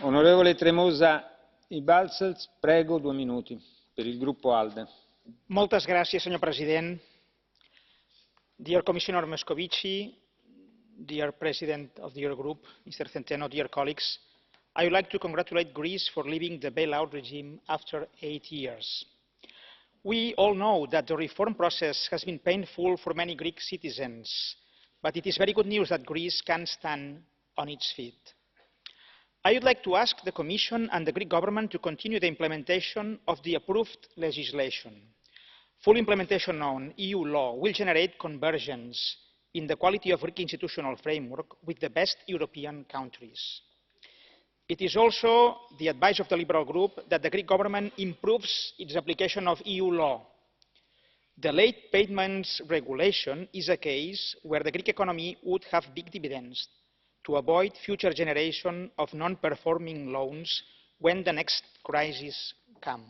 Onorevole Tremosa i Balcells, prego, 2 minuti, per il gruppo ALDE. Moltes gràcies, senyor president. Dear Commissioner Moscovici, dear President of the Eurogroup, Mr. Centeno, dear colleagues, I would like to congratulate Greece for leaving the bailout regime after 8 years. We all know that the reform process has been painful for many Greek citizens, but it is very good news that Greece can stand on its feet. I would like to ask the Commission and the Greek government to continue the implementation of the approved legislation. Full implementation on EU law will generate convergence in the quality of Greek institutional framework with the best European countries. It is also the advice of the Liberal Group that the Greek government improves its application of EU law. The late payments regulation is a case where the Greek economy would have big dividends to avoid future generation of non-performing loans when the next crisis comes.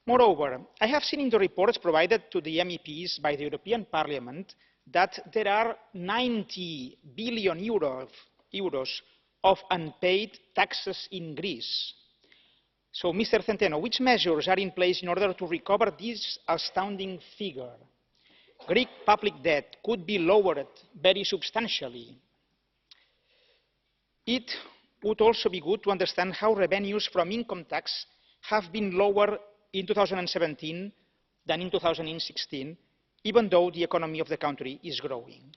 Moreover, I have seen in the reports provided to the MEPs by the European Parliament that there are 90 billion euros of unpaid taxes in Greece. So, Mr. Centeno, which measures are in place in order to recover this astounding figure? Greek public debt could be lowered very substantially. It would also be good to understand how revenues from income tax have been lower in 2017 than in 2016, even though the economy of the country is growing.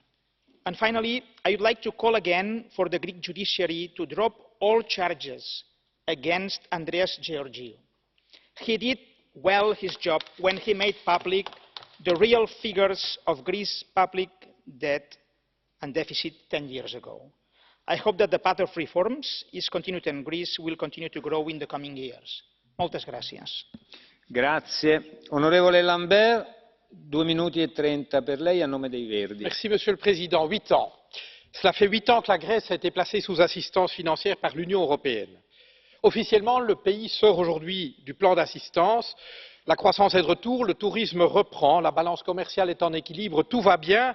And finally, I would like to call again for the Greek judiciary to drop all charges against Andreas Georgiou. He did well his job when he made public the real figures of Greece's public debt and deficit 10 years ago. I hope that the path of reforms is continued and Greece will continue to grow in the coming years. Moltes gràcies. Grazie. Onorevole Lambert, 2 minuti e 30 per lei a nome dei Verdi. Merci, Monsieur le Président. 8 ans. Cela fait 8 ans que la Grèce a été placée sous assistance financière par l'Union européenne. Officiellement, le pays sort aujourd'hui du plan d'assistance. La croissance est de retour, le tourisme reprend, la balance commerciale est en équilibre, tout va bien.